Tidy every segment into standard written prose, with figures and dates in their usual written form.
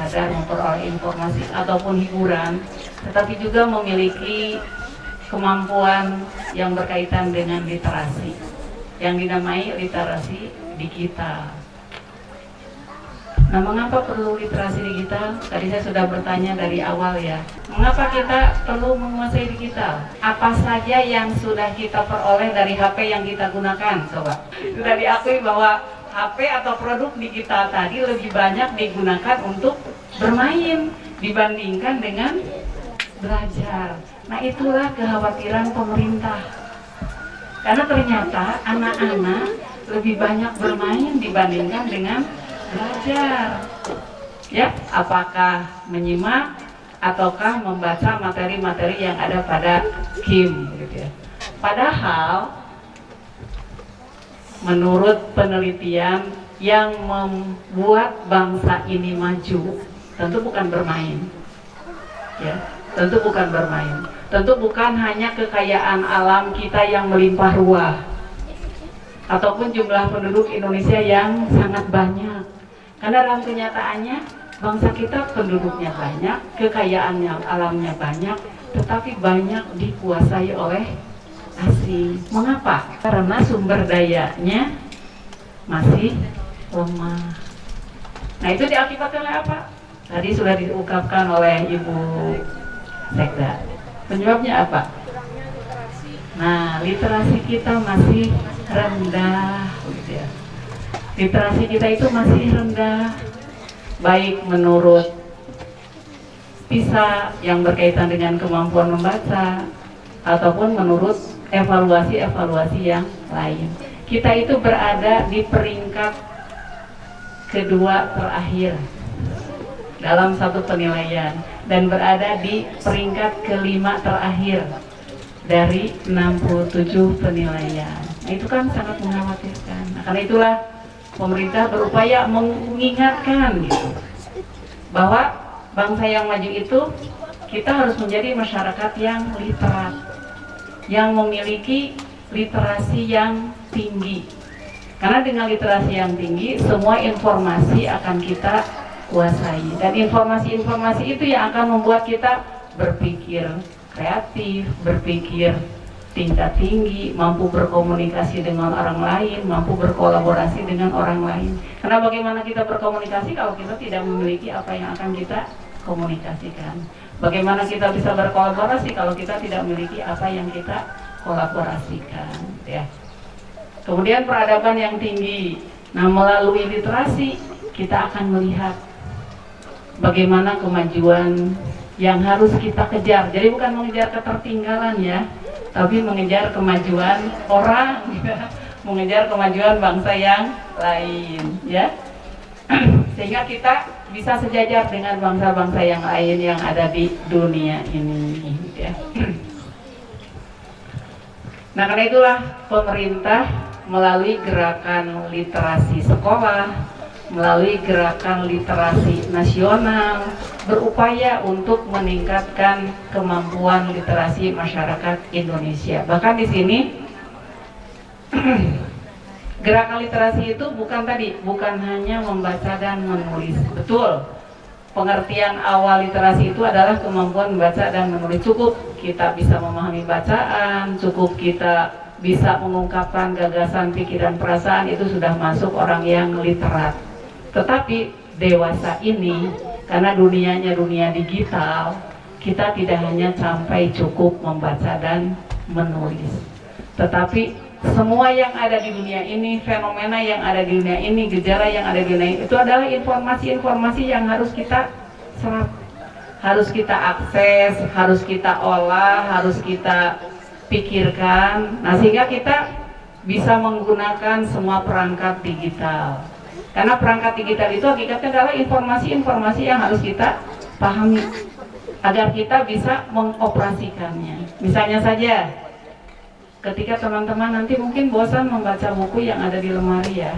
sekadar memperoleh informasi ataupun hiburan, tetapi juga memiliki kemampuan yang berkaitan dengan literasi, yang dinamai literasi digital. Nah, mengapa perlu literasi digital? Tadi saya sudah bertanya dari awal ya. Mengapa kita perlu menguasai digital? Apa saja yang sudah kita peroleh dari HP yang kita gunakan? Coba. Sudah diakui bahwa HP atau produk digital tadi lebih banyak digunakan untuk bermain dibandingkan dengan belajar. Nah, itulah kekhawatiran pemerintah. Karena ternyata anak-anak lebih banyak bermain dibandingkan dengan belajar, ya, apakah menyimak ataukah membaca materi-materi yang ada pada game, gitu ya. Padahal menurut penelitian yang membuat bangsa ini maju tentu bukan bermain, ya, tentu bukan bermain, tentu bukan hanya kekayaan alam kita yang melimpah ruah ataupun jumlah penduduk Indonesia yang sangat banyak. Karena dalam kenyataannya bangsa kita penduduknya banyak, kekayaannya alamnya banyak, tetapi banyak dikuasai oleh asing. Mengapa? Karena sumber dayanya masih lemah. Nah, itu diakibatkan oleh apa? Tadi sudah diungkapkan oleh Ibu Sekda. Penyebabnya apa? Nah, literasi kita masih rendah, gitu ya. Literasi kita itu masih rendah, baik menurut PISA yang berkaitan dengan kemampuan membaca ataupun menurut evaluasi-evaluasi yang lain. Kita itu berada di peringkat kedua terakhir dalam satu penilaian dan berada di peringkat kelima terakhir dari 67 penilaian. Nah, itu kan sangat mengkhawatirkan. Nah, karena itulah pemerintah berupaya mengingatkan gitu, bahwa bangsa yang maju itu kita harus menjadi masyarakat yang literat, yang memiliki literasi yang tinggi. Karena dengan literasi yang tinggi, semua informasi akan kita kuasai, dan informasi-informasi itu yang akan membuat kita berpikir kreatif, berpikir tingkat tinggi, mampu berkomunikasi dengan orang lain, mampu berkolaborasi dengan orang lain. Karena bagaimana kita berkomunikasi kalau kita tidak memiliki apa yang akan kita komunikasikan? Bagaimana kita bisa berkolaborasi kalau kita tidak memiliki apa yang kita kolaborasikan, ya. Kemudian peradaban yang tinggi. Nah, melalui literasi kita akan melihat bagaimana kemajuan yang harus kita kejar. Jadi bukan mengejar ketertinggalan, ya, tapi mengejar kemajuan orang, mengejar kemajuan bangsa yang lain, ya. Sehingga kita bisa sejajar dengan bangsa-bangsa yang lain yang ada di dunia ini, ya. Nah, karena itulah pemerintah melalui gerakan literasi sekolah, melalui gerakan literasi nasional, berupaya untuk meningkatkan kemampuan literasi masyarakat Indonesia. Bahkan di sini gerakan literasi itu bukan hanya membaca dan menulis. Betul, pengertian awal literasi itu adalah kemampuan membaca dan menulis. Cukup kita bisa memahami bacaan, cukup kita bisa mengungkapkan gagasan, pikiran, perasaan, itu sudah masuk orang yang literat. Tetapi dewasa ini, karena dunianya dunia digital, kita tidak hanya sampai cukup membaca dan menulis, tetapi semua yang ada di dunia ini, fenomena yang ada di dunia ini, gejala yang ada di dunia ini, itu adalah informasi-informasi yang harus kita serap, harus kita akses, harus kita olah, harus kita pikirkan. Nah, sehingga kita bisa menggunakan semua perangkat digital. Karena perangkat digital itu hakikatnya adalah informasi-informasi yang harus kita pahami agar kita bisa mengoperasikannya. Misalnya saja, ketika teman-teman nanti mungkin bosan membaca buku yang ada di lemari, ya,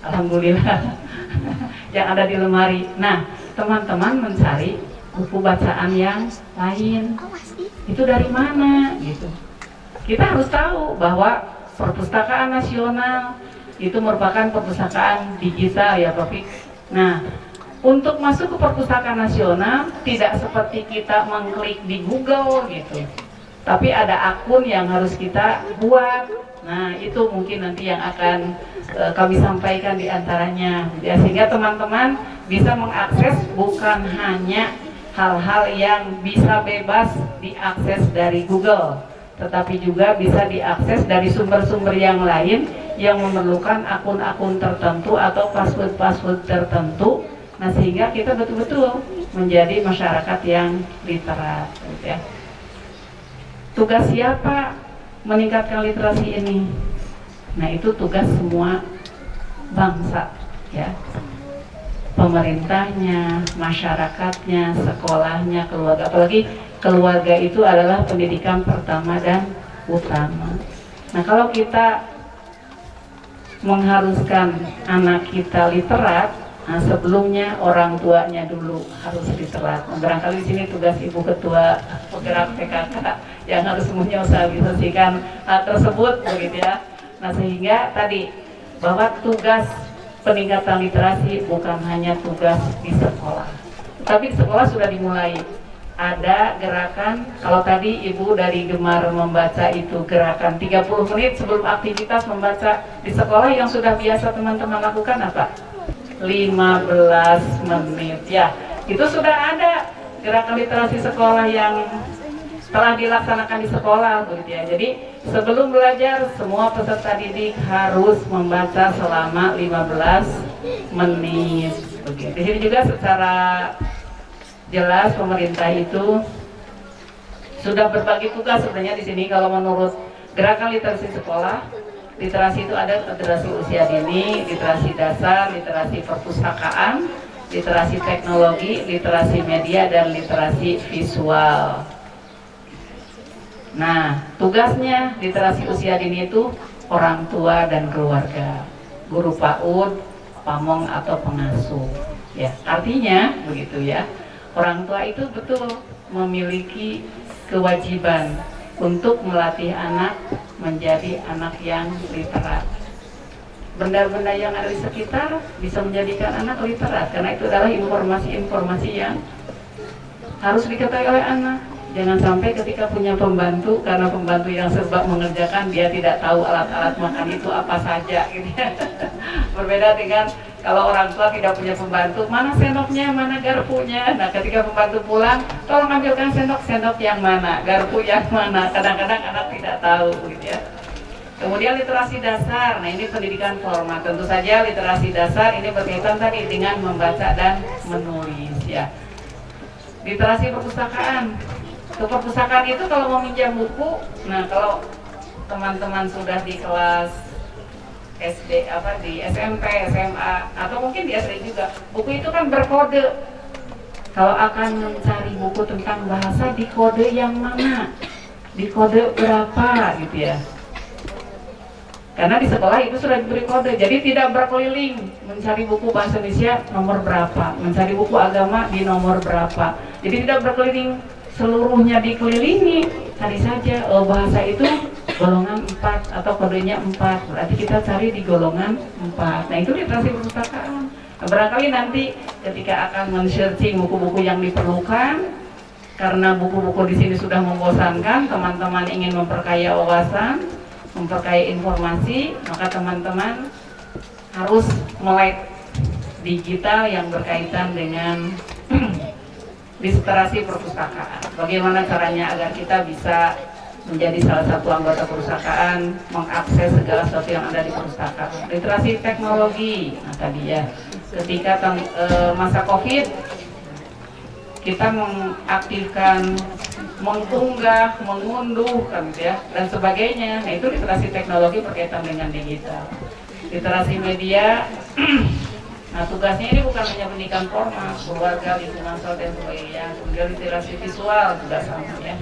alhamdulillah, yang ada di lemari. Nah, teman-teman mencari buku bacaan yang lain, itu dari mana gitu. Kita harus tahu bahwa perpustakaan nasional itu merupakan perpustakaan digital, ya, Topik. Nah, Untuk masuk ke perpustakaan nasional tidak seperti kita mengklik di Google gitu, tapi ada akun yang harus kita buat. Nah itu mungkin nanti yang akan kami sampaikan di antaranya ya, sehingga teman-teman bisa mengakses bukan hanya hal-hal yang bisa bebas diakses dari Google, tetapi juga bisa diakses dari sumber-sumber yang lain yang memerlukan akun-akun tertentu atau password-password tertentu. Nah sehingga kita betul-betul menjadi masyarakat yang literat gitu ya. Tugas siapa meningkatkan literasi ini? Nah itu tugas semua bangsa ya, pemerintahnya, masyarakatnya, sekolahnya, keluarga. Apalagi keluarga itu adalah pendidikan pertama dan utama. Nah kalau kita mengharuskan anak kita literat, nah sebelumnya orang tuanya dulu harus literat. Nah, barangkali di sini tugas Ibu Ketua Penggerak PKK yang harus menyosialisasikan hal tersebut begitu ya. Nah sehingga tadi bahwa tugas peningkatan literasi bukan hanya tugas di sekolah, tapi di sekolah sudah dimulai. Ada gerakan, kalau tadi Ibu dari Gemar Membaca itu gerakan 30 menit sebelum aktivitas membaca di sekolah, yang sudah biasa teman-teman lakukan apa? 15 menit ya. Itu sudah ada gerakan literasi sekolah yang telah dilaksanakan di sekolah begitu ya. Jadi sebelum belajar semua peserta didik harus membaca selama 15 menit begitu. Di sini juga secara jelas pemerintah itu sudah berbagi tugas sebenarnya di sini. Kalau menurut gerakan literasi sekolah, literasi itu ada literasi usia dini, literasi dasar, literasi perpustakaan, literasi teknologi, literasi media, dan literasi visual. Nah, tugasnya literasi usia dini itu orang tua dan keluarga, guru PAUD, pamong atau pengasuh. Ya, artinya begitu ya. Orang tua itu betul memiliki kewajiban untuk melatih anak menjadi anak yang literat. Benda-benda yang ada di sekitar bisa menjadikan anak literat, karena itu adalah informasi-informasi yang harus diketahui oleh anak. Jangan sampai ketika punya pembantu, karena pembantu yang serba mengerjakan, dia tidak tahu alat-alat makan itu apa saja gitu ya. Berbeda dengan kalau orang tua tidak punya pembantu, mana sendoknya, mana garpunya. Nah ketika pembantu pulang, tolong ambilkan sendok yang mana, garpu yang mana. Kadang-kadang anak tidak tahu gitu ya. Kemudian literasi dasar, nah ini pendidikan formal. Tentu saja literasi dasar ini berkaitan tadi dengan membaca dan menulis ya. Literasi perpustakaan. Ke perpustakaan itu kalau mau minjam buku, nah kalau teman-teman sudah di kelas SD, di SMP, SMA, atau mungkin di SD juga, buku itu kan berkode. Kalau akan mencari buku tentang bahasa, di kode yang mana, di kode berapa gitu ya. Karena di sekolah itu sudah diberi kode, jadi tidak berkeliling mencari buku bahasa Indonesia nomor berapa, mencari buku agama di nomor berapa. Jadi tidak berkeliling seluruhnya dikelilingi. Tadi saja bahasa itu golongan 4 atau kodenya 4, berarti kita cari di golongan 4. Nah itu literasi perpustakaan. Nah, barangkali nanti ketika akan men-searching buku-buku yang diperlukan, karena buku-buku di sini sudah membosankan, teman-teman ingin memperkaya wawasan, memperkaya informasi, maka teman-teman harus melek digital yang berkaitan dengan literasi perpustakaan. Bagaimana caranya agar kita bisa menjadi salah satu anggota perpustakaan, mengakses segala sesuatu yang ada di perpustakaan. Literasi teknologi, nah tadi ya, ketika masa COVID, kita mengaktifkan, mengunggah, mengunduh, kan ya, dan sebagainya. Nah itu literasi teknologi berkaitan dengan digital. Literasi media. Nah tugasnya ini bukan hanya pendidikan formal, keluarga, lingkungan sosial dan sebagainya. Kemudian literasi visual juga sama ya.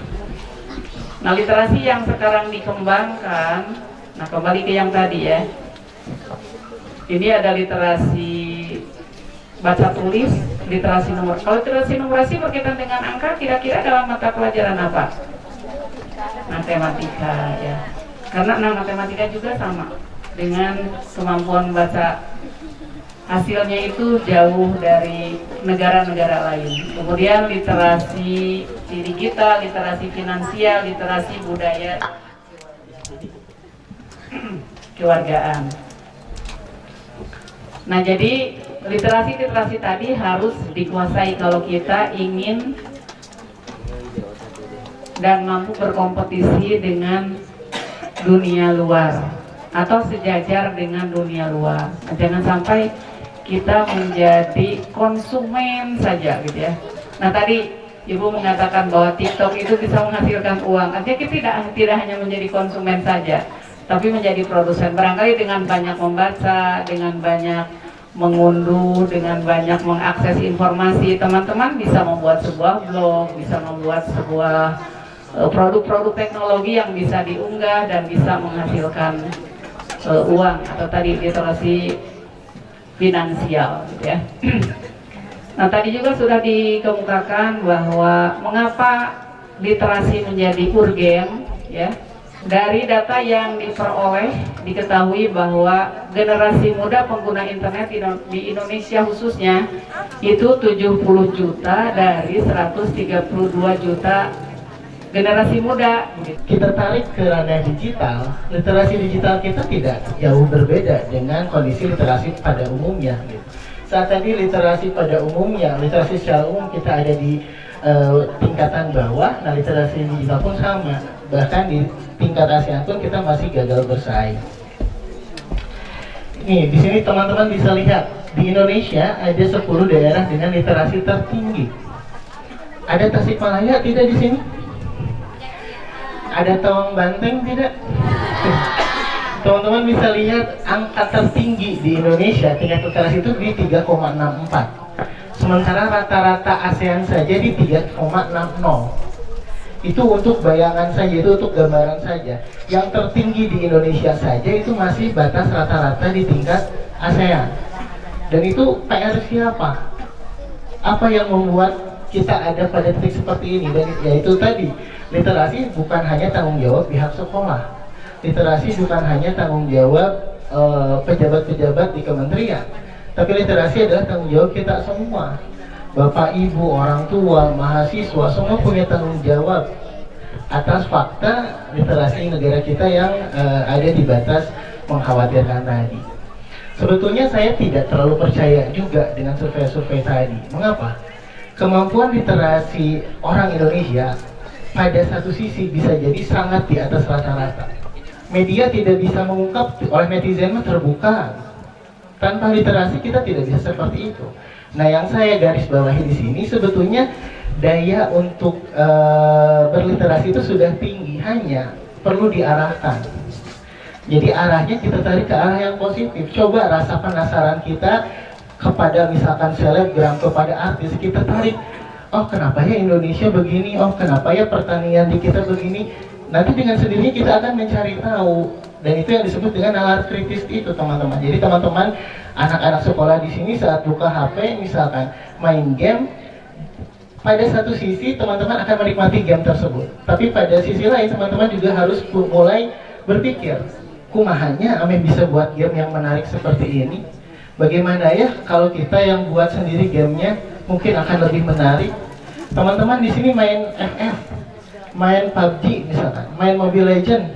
Nah literasi yang sekarang dikembangkan, nah kembali ke yang tadi ya. Ini ada literasi baca tulis, literasi nomor. Kalau literasi numerasi berkaitan dengan angka, kira-kira dalam mata pelajaran apa? Matematika ya. Karena matematika juga sama dengan kemampuan baca hasilnya itu jauh dari negara-negara lain. Kemudian literasi digital, literasi finansial, literasi budaya, kewargaan. Nah, jadi literasi tadi harus dikuasai kalau kita ingin dan mampu berkompetisi dengan dunia luar atau sejajar dengan dunia luar. Nah, jangan sampai kita menjadi konsumen saja gitu ya. Nah, tadi Ibu mengatakan bahwa TikTok itu bisa menghasilkan uang. Artinya kita tidak hanya menjadi konsumen saja, tapi menjadi produsen. Barangkali dengan banyak membaca, dengan banyak mengunduh, dengan banyak mengakses informasi, teman-teman bisa membuat sebuah blog, bisa membuat sebuah produk-produk teknologi yang bisa diunggah dan bisa menghasilkan uang, atau tadi literasi finansial gitu ya. Nah, tadi juga sudah dikemukakan bahwa mengapa literasi menjadi urgen ya. Dari data yang diperoleh diketahui bahwa generasi muda pengguna internet di Indonesia khususnya itu 70 juta dari 132 juta generasi muda. Kita tarik ke ranah digital, literasi digital kita tidak jauh berbeda dengan kondisi literasi pada umumnya. Saat tadi literasi pada umumnya, literasi secara umum kita ada di tingkatan bawah, nah literasi digital pun sama. Bahkan di tingkat ASEAN pun kita masih gagal bersaing. Nih, di sini teman-teman bisa lihat, di Indonesia ada 10 daerah dengan literasi tertinggi. Ada Tasikmalaya tidak di sini? Ada Tawang Banteng tidak? Teman-teman bisa lihat angka tertinggi di Indonesia tingkat literasi itu di 3,64. Sementara rata-rata ASEAN saja di 3,60. Itu untuk bayangan saja, itu untuk gambaran saja. Yang tertinggi di Indonesia saja itu masih batas rata-rata di tingkat ASEAN. Dan itu PR siapa? Apa yang membuat kita ada pada titik seperti ini? Dan yaitu tadi, literasi bukan hanya tanggung jawab pihak sekolah. Literasi bukan hanya tanggung jawab pejabat-pejabat di kementerian, tapi literasi adalah tanggung jawab kita semua. Bapak, Ibu, orang tua, mahasiswa, semua punya tanggung jawab atas fakta literasi negara kita yang ada di batas mengkhawatirkan tadi. Sebetulnya saya tidak terlalu percaya juga dengan survei-survei tadi. Mengapa? Kemampuan literasi orang Indonesia pada satu sisi bisa jadi sangat di atas rata-rata. Media tidak bisa mengungkap, oleh netizen terbuka. Tanpa literasi kita tidak bisa seperti itu. Nah, yang saya garis bawahi di sini sebetulnya daya untuk berliterasi itu sudah tinggi, hanya perlu diarahkan. Jadi arahnya kita tarik ke arah yang positif. Coba rasa penasaran kita kepada misalkan selebgram, kepada artis, kita tarik. Oh, kenapa ya Indonesia begini? Oh, kenapa ya pertanian di kita begini? Nanti dengan sendirinya kita akan mencari tahu. Dan itu yang disebut dengan nalar kritis itu, teman-teman. Jadi teman-teman, anak-anak sekolah di sini saat buka HP, misalkan main game, pada satu sisi teman-teman akan menikmati game tersebut. Tapi pada sisi lain teman-teman juga harus mulai berpikir, kumahanya ame bisa buat game yang menarik seperti ini. Bagaimana ya kalau kita yang buat sendiri gamenya mungkin akan lebih menarik. Teman-teman di sini main FF, main PUBG misalkan, main Mobile Legends.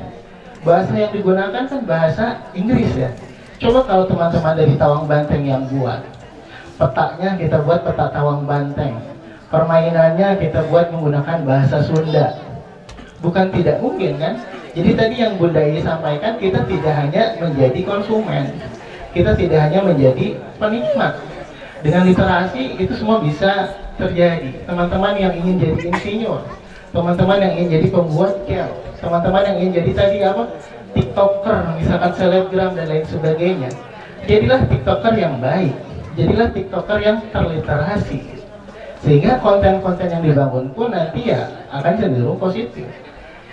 Bahasa yang digunakan kan bahasa Inggris ya. Coba kalau teman-teman dari Tawang Banteng yang buat, petanya kita buat peta Tawang Banteng, permainannya kita buat menggunakan bahasa Sunda. Bukan tidak mungkin kan? Jadi tadi yang Bunda ini sampaikan, kita tidak hanya menjadi konsumen, kita tidak hanya menjadi penikmat. Dengan literasi itu semua bisa terjadi. Teman-teman yang ingin jadi insinyur, teman-teman yang ingin jadi pembuat game, teman-teman yang ingin jadi tadi apa, TikToker, misalkan selebgram dan lain sebagainya, jadilah TikToker yang baik, jadilah TikToker yang terliterasi, sehingga konten-konten yang dibangun pun nanti ya akan cenderung positif.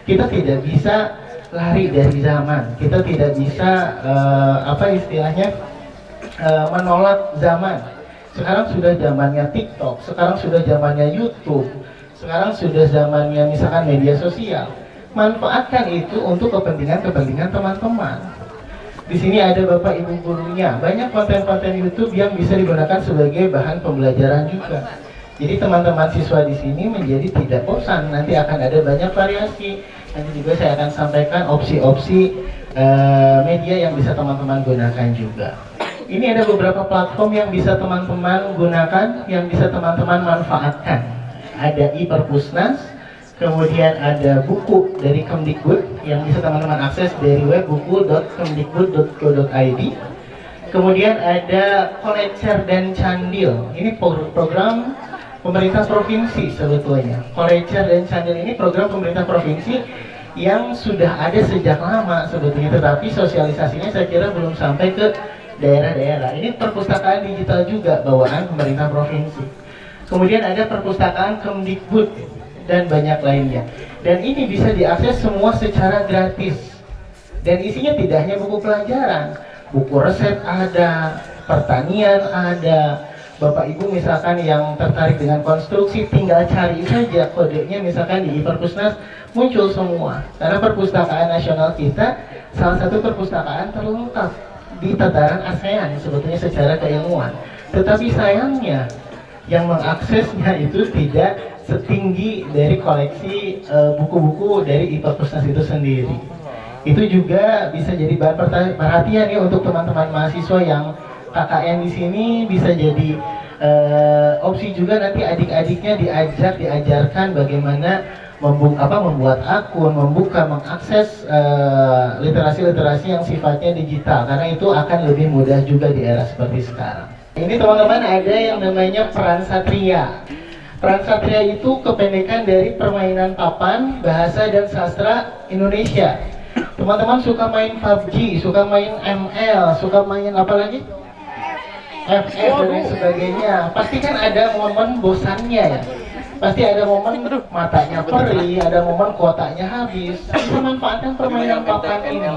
Kita tidak bisa lari dari zaman, kita tidak bisa menolak zaman. Sekarang sudah zamannya TikTok, sekarang sudah zamannya YouTube, sekarang sudah zamannya misalkan media sosial. Manfaatkan itu untuk kepentingan teman-teman. Di sini ada Bapak Ibu gurunya. Banyak konten-konten YouTube yang bisa digunakan sebagai bahan pembelajaran juga. Jadi teman-teman siswa di sini menjadi tidak bosan. Nanti akan ada banyak variasi. Nanti juga saya akan sampaikan opsi-opsi media yang bisa teman-teman gunakan juga. Ini ada beberapa platform yang bisa teman-teman gunakan, yang bisa teman-teman manfaatkan. Ada e-Perpusnas, kemudian ada buku dari Kemdikbud yang bisa teman-teman akses dari web buku.kemdikbud.go.id. Kemudian ada Kolecer dan Candil. Ini program pemerintah provinsi sebetulnya. Kolecer dan Candil ini program pemerintah provinsi yang sudah ada sejak lama sebetulnya, tetapi sosialisasinya saya kira belum sampai ke daerah-daerah. Ini perpustakaan digital juga bawaan pemerintah provinsi. Kemudian ada perpustakaan Kemdikbud dan banyak lainnya. Dan ini bisa diakses semua secara gratis. Dan isinya tidak hanya buku pelajaran, buku resep ada, pertanian ada. Bapak Ibu misalkan yang tertarik dengan konstruksi, tinggal cari saja kodenya misalkan di e-Perpusnas, muncul semua. Karena perpustakaan nasional kita salah satu perpustakaan terlengkap di tataran ASEAN sebetulnya secara keilmuan. Tetapi sayangnya yang mengaksesnya itu tidak setinggi dari koleksi buku-buku dari e-Perpusnas itu sendiri. Itu juga bisa jadi bahan perhatian ya untuk teman-teman mahasiswa yang KKN di sini. Bisa jadi opsi juga nanti adik-adiknya diajarkan bagaimana membuat akun, mengakses literasi-literasi yang sifatnya digital, karena itu akan lebih mudah juga di era seperti sekarang. Ini teman-teman ada yang namanya Peran Satria. Peran Satria itu kependekan dari Permainan Papan Bahasa dan Sastra Indonesia. Teman-teman suka main PUBG, suka main ML, suka main apa lagi? FF dan lain sebagainya. Pasti kan ada momen bosannya ya. Pasti ada momen matanya perih, ada momen kuotanya habis. Kita manfaatkan permainan papan ini.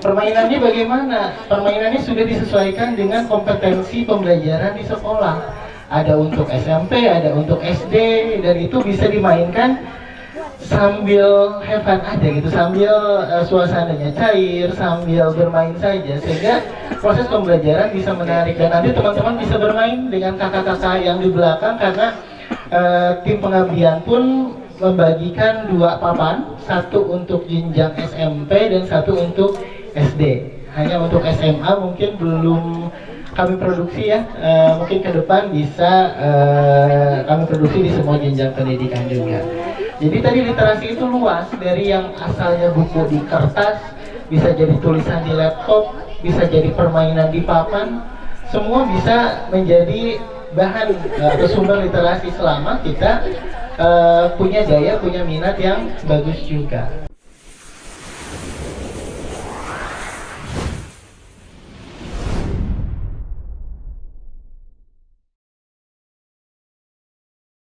Permainannya bagaimana? Permainannya sudah disesuaikan dengan kompetensi pembelajaran di sekolah. Ada untuk SMP, ada untuk SD, dan itu bisa dimainkan sambil have fun aja gitu, sambil suasananya cair, sambil bermain saja, sehingga proses pembelajaran bisa menarik. Dan nanti teman-teman bisa bermain dengan kakak-kakak yang di belakang, karena tim pengabdian pun membagikan 2 papan, satu untuk jenjang SMP dan satu untuk SD. Hanya untuk SMA mungkin belum kami produksi ya, mungkin ke depan bisa kami produksi di semua jenjang pendidikan juga. Jadi tadi literasi itu luas, dari yang asalnya buku di kertas, bisa jadi tulisan di laptop, bisa jadi permainan di papan, semua bisa menjadi bahan atau sumber literasi selama kita punya daya, punya minat yang bagus juga.